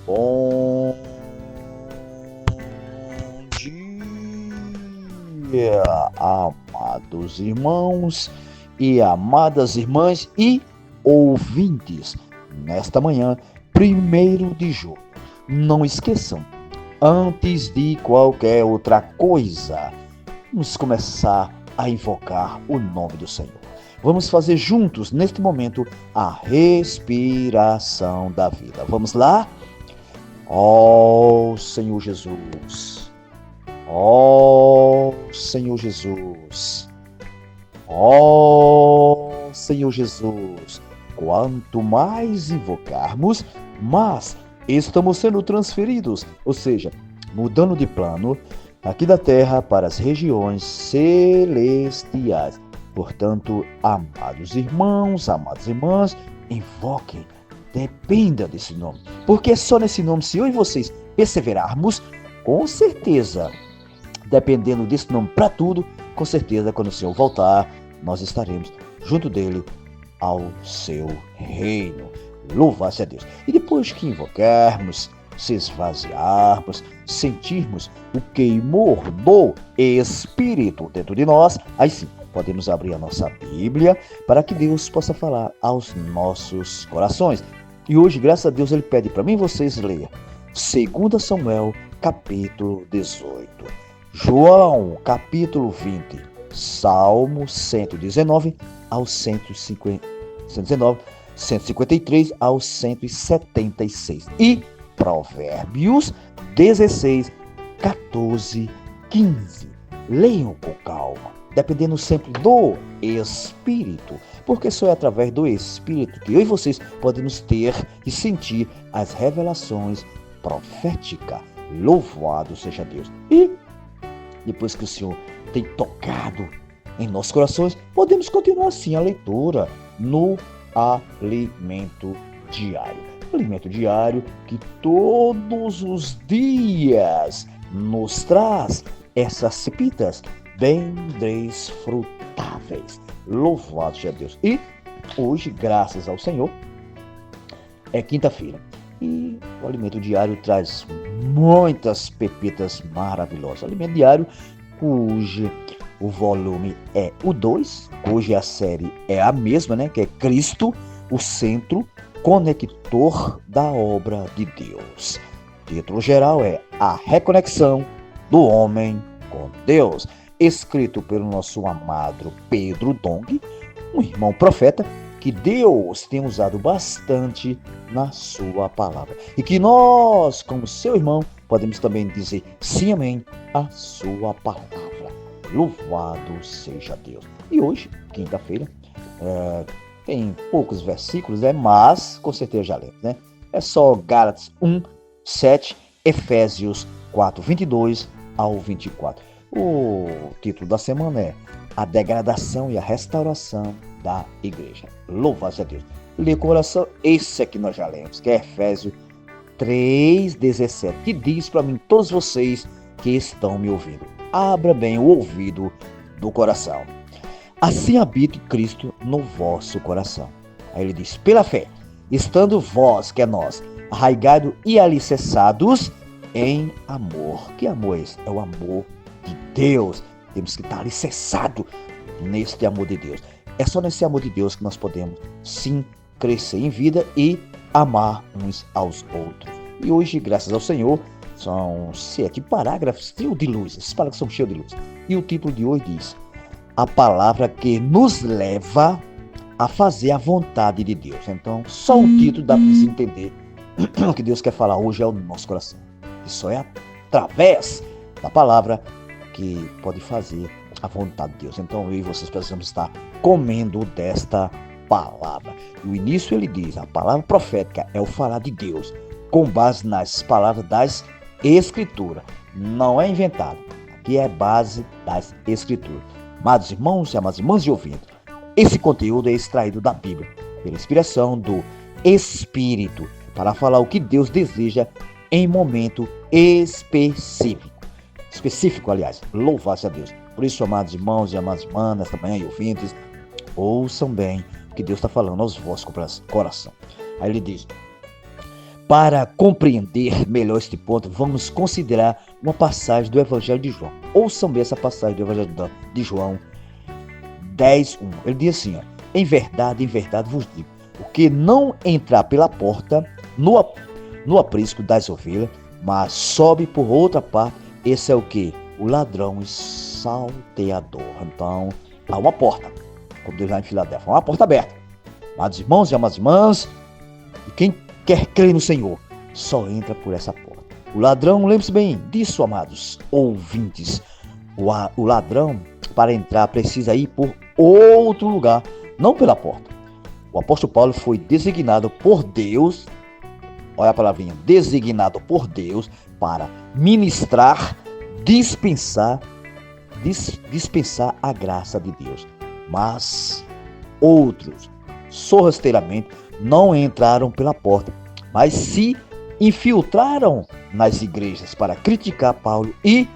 Bom dia, amados irmãos e amadas irmãs e ouvintes. Nesta manhã, 1º de junho, não esqueçam, antes de qualquer outra coisa, vamos começar a invocar o nome do Senhor. Vamos fazer juntos, neste momento, a respiração da vida. Vamos lá? Ó Senhor Jesus, ó Senhor Jesus, ó Senhor Jesus, quanto mais invocarmos, mais estamos sendo transferidos, ou seja, mudando de plano, aqui da terra para as regiões celestiais. Portanto, amados irmãos, amadas irmãs, invoquem. Dependa desse nome, porque é só nesse nome, se eu e vocês perseverarmos, com certeza, dependendo desse nome para tudo, com certeza, quando o Senhor voltar, nós estaremos junto dele ao seu reino. Louvado-se a Deus. E depois que invocarmos, se esvaziarmos, sentirmos o queimor do Espírito dentro de nós, aí sim, podemos abrir a nossa Bíblia para que Deus possa falar aos nossos corações. E hoje, graças a Deus, Ele pede para mim e vocês ler 2 Samuel, capítulo 18, João, capítulo 20, Salmo 119 ao 153 ao 176 e Provérbios 16, 14, 15. Leiam com calma, dependendo sempre do Espírito, porque só é através do Espírito que eu e vocês podemos ter e sentir as revelações proféticas. Louvado seja Deus. E depois que o Senhor tem tocado em nossos corações, podemos continuar assim a leitura no alimento diário. Alimento diário que todos os dias nos traz essas cepitas bem desfrutáveis. Louvado seja Deus. E hoje, graças ao Senhor, é quinta-feira. E o alimento diário traz muitas pepitas maravilhosas. Alimento diário cujo o volume é o 2. Hoje a série é a mesma, né? Que é Cristo, o centro conector da obra de Deus. O título geral é A Reconexão do Homem com Deus, escrito pelo nosso amado Pedro Dong, um irmão profeta que Deus tem usado bastante na sua palavra. E que nós, como seu irmão, podemos também dizer sim, amém, a sua palavra. Louvado seja Deus. E hoje, quinta-feira, tem poucos versículos, mas com certeza já lemos, né? É só Gálatas 1, 7, Efésios 4, 22 ao 24. O título da semana é A Degradação e a Restauração da Igreja. Louvado seja Deus. Lê com oração, esse aqui nós já lemos, que é Efésios 3,17, que diz para mim, todos vocês que estão me ouvindo, abra bem o ouvido do coração. Assim habite Cristo no vosso coração. Aí ele diz, pela fé, estando vós, que é nós, arraigados e alicerçados em amor. Que amor é esse? É o amor de Deus. Temos que estar alicerçados neste amor de Deus. É só nesse amor de Deus que nós podemos, sim, crescer em vida e amar uns aos outros. E hoje, graças ao Senhor, são 7 parágrafos cheios de luz. Esses parágrafos são cheios de luz. E o título de hoje diz, a palavra que nos leva a fazer a vontade de Deus. Então, só o título dá para você entender o que Deus quer falar hoje ao nosso coração. E só é através da palavra que pode fazer a vontade de Deus. Então, eu e vocês precisamos estar comendo desta palavra. E o início ele diz, a palavra profética é o falar de Deus, com base nas palavras das Escrituras. Não é inventado. Aqui é base das Escrituras. Amados irmãos e amadas irmãs e ouvintes, esse conteúdo é extraído da Bíblia, pela inspiração do Espírito, para falar o que Deus deseja em momento específico. Aliás, louvado seja Deus. Por isso, amados irmãos e amadas irmãs, nesta manhã e ouvintes, ouçam bem o que Deus está falando aos vossos coração. Aí ele diz, Para compreender melhor este ponto, vamos considerar uma passagem do Evangelho de João. Ouçam bem essa passagem do Evangelho de João 10:1. Ele diz assim, em verdade vos digo, o que não entrar pela porta no aprisco das ovelhas, mas sobe por outra parte, esse é o que? O ladrão e salteador. Então, há uma porta, como diz lá em Filadélfia, uma porta aberta. Amados irmãos e amadas irmãs, e quem quer crer no Senhor, só entra por essa porta. O ladrão, lembre-se bem disso, amados ouvintes, o ladrão, para entrar, precisa ir por outro lugar, não pela porta. O apóstolo Paulo foi designado por Deus, olha a palavrinha, designado por Deus, para ministrar, dispensar a graça de Deus. Mas outros, sorrateiramente, não entraram pela porta, mas se infiltraram nas igrejas para criticar Paulo e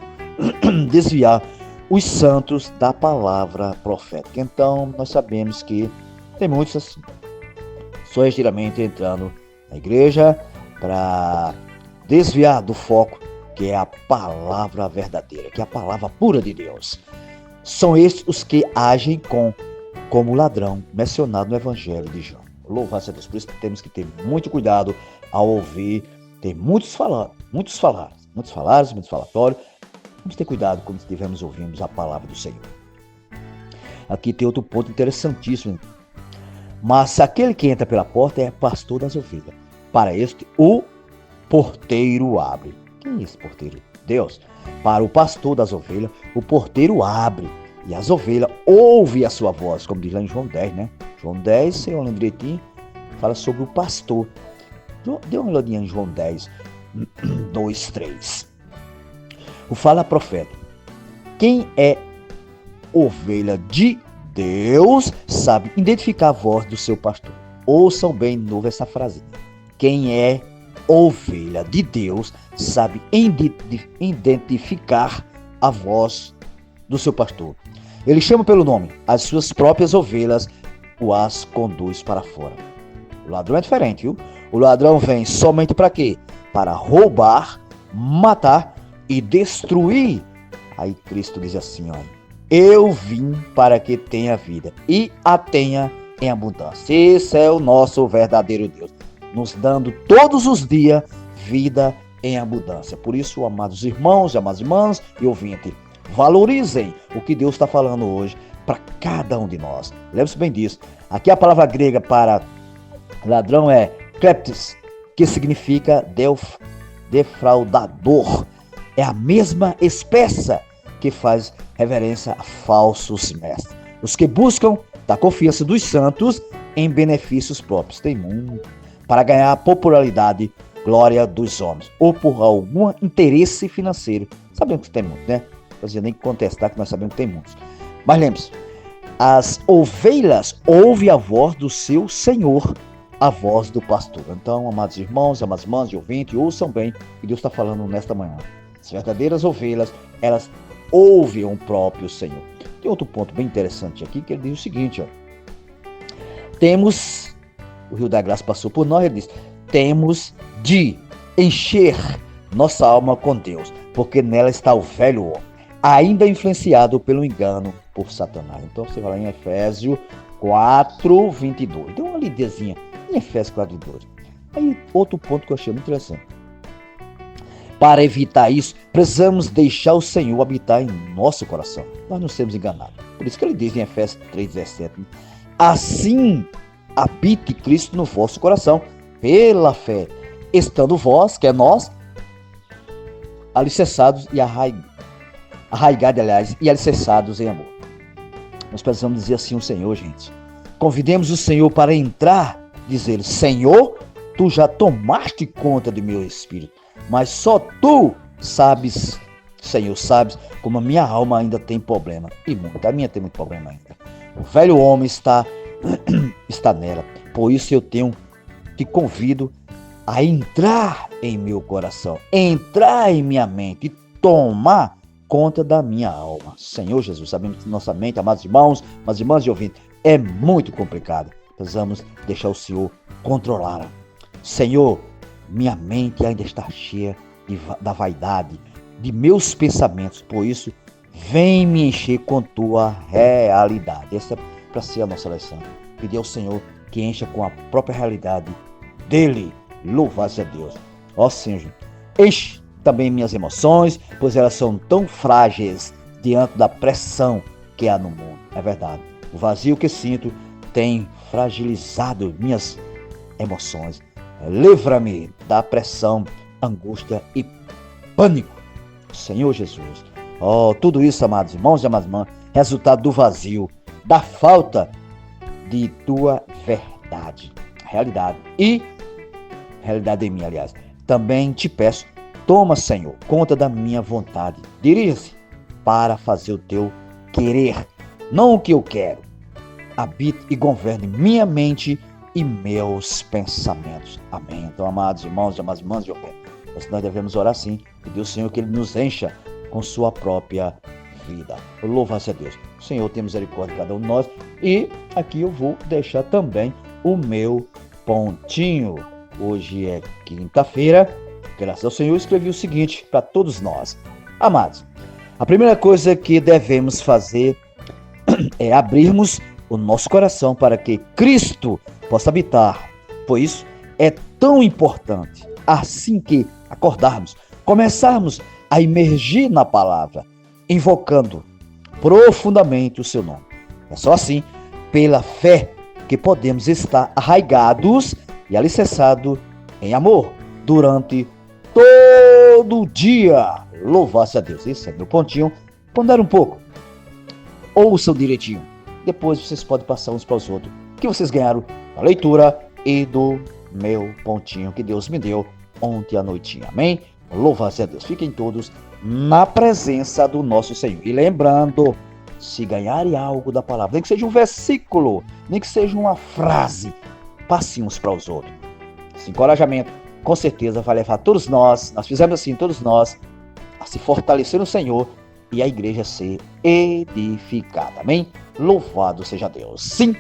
desviar os santos da palavra profética. Então, nós sabemos que tem muitos assim, sorrateiramente entrando na igreja para desviar do foco, que é a palavra verdadeira, que é a palavra pura de Deus. São estes os que agem como ladrão mencionado no Evangelho de João. Louvado seja Deus. Por isso que temos que ter muito cuidado ao ouvir. Tem muitos falatórios. Vamos ter cuidado quando estivermos ouvindo a palavra do Senhor. Aqui tem outro ponto interessantíssimo. Mas aquele que entra pela porta é pastor das ovelhas. Para este, o porteiro abre. Quem é esse porteiro? Deus. Para o pastor das ovelhas, o porteiro abre. E as ovelhas ouvem a sua voz, como diz lá em João 10, né? João 10, se eu lembro direitinho, fala sobre o pastor. Dê uma olhadinha em João 10, 2, 3. O fala profeta. Quem é ovelha de Deus sabe identificar a voz do seu pastor. Ouçam bem de novo essa frasinha. Quem é ovelha de Deus sabe identificar a voz do seu pastor. Ele chama pelo nome, as suas próprias ovelhas o as conduz para fora. O ladrão é diferente, viu? O ladrão vem somente para quê? Para roubar, matar e destruir. Aí Cristo diz assim, ó, eu vim para que tenha vida e a tenha em abundância. Esse é o nosso verdadeiro Deus, nos dando todos os dias vida em abundância. Por isso, amados irmãos e amadas irmãs e ouvintes, valorizem o que Deus está falando hoje para cada um de nós. Lembre-se bem disso. Aqui a palavra grega para ladrão é kleptos, que significa defraudador. É a mesma espécie que faz reverência a falsos mestres. Os que buscam da confiança dos santos em benefícios próprios. Tem muito. Para ganhar popularidade, glória dos homens. Ou por algum interesse financeiro. Sabemos que tem muito, né? Não precisa nem contestar que nós sabemos que tem muitos. Mas lembre-se, as ovelhas ouvem a voz do seu Senhor, a voz do pastor. Então, amados irmãos, amadas irmãs e ouvintes, ouçam bem o que Deus está falando nesta manhã. As verdadeiras ovelhas, elas ouvem o próprio Senhor. Tem outro ponto bem interessante aqui, que ele diz o seguinte, ó. Temos, o Rio da Graça passou por nós, ele diz, temos de encher nossa alma com Deus, porque nela está o velho homem, ainda influenciado pelo engano por Satanás. Então você vai lá em Efésios 4:22. Dê uma lidezinha em Efésios 4:22. Aí outro ponto que eu achei muito interessante. Para evitar isso, precisamos deixar o Senhor habitar em nosso coração. Nós não sermos enganados. Por isso que ele diz em Efésios 3:17. Assim habite Cristo no vosso coração, pela fé, estando vós, que é nós, alicerçados e arraigados, aliás, e alicerçados em amor. Nós precisamos dizer assim ao Senhor, gente. Convidemos o Senhor para entrar, dizer, Senhor, tu já tomaste conta do meu espírito, mas só tu sabes, Senhor, sabes como a minha alma ainda tem problema. E muito, a minha tem muito problema ainda. O velho homem está nela. Por isso eu te convido a entrar em meu coração, entrar em minha mente e tomar conta da minha alma. Senhor Jesus, sabemos que nossa mente, amados irmãos, amadas irmãs e ouvintes, é muito complicado. Precisamos deixar o Senhor controlar. Senhor, minha mente ainda está cheia da vaidade, de meus pensamentos. Por isso, vem me encher com tua realidade. Essa é para ser a nossa lição. Pedir ao Senhor que encha com a própria realidade dele. Louvado seja Deus. Ó Senhor, enche também minhas emoções, pois elas são tão frágeis diante da pressão que há no mundo. É verdade. O vazio que sinto tem fragilizado minhas emoções. Livra-me da pressão, angústia e pânico. Senhor Jesus. Oh, tudo isso, amados irmãos e amadas irmãs, resultado do vazio, da falta de tua verdade, realidade em mim, aliás. Também te peço, toma, Senhor, conta da minha vontade. Dirija-se para fazer o teu querer, não o que eu quero. Habite e governe minha mente e meus pensamentos. Amém. Então, amados irmãos e amadas irmãs, nós devemos orar assim, pedir ao Senhor que Ele nos encha com sua própria vida. Louvado seja Deus. O Senhor tem misericórdia de cada um de nós. E aqui eu vou deixar também o meu pontinho. Hoje é quinta-feira. Graças ao Senhor, eu escrevi o seguinte para todos nós. Amados, a primeira coisa que devemos fazer é abrirmos o nosso coração para que Cristo possa habitar. Por isso, é tão importante, assim que acordarmos, começarmos a imergir na palavra, invocando profundamente o seu nome. É só assim, pela fé, que podemos estar arraigados e alicerçados em amor durante todo o dia. Louvado a Deus. Esse é meu pontinho. Pondera um pouco. Ouçam direitinho. Depois vocês podem passar uns para os outros. Que vocês ganharam da leitura e do meu pontinho que Deus me deu ontem à noitinha. Amém? Louvado a Deus. Fiquem todos na presença do nosso Senhor. E lembrando, se ganharem algo da palavra, nem que seja um versículo, nem que seja uma frase, passe uns para os outros. Esse encorajamento, com certeza, vai levar todos nós fizemos assim, todos nós, a se fortalecer no Senhor e a igreja ser edificada. Amém? Louvado seja Deus. Sim.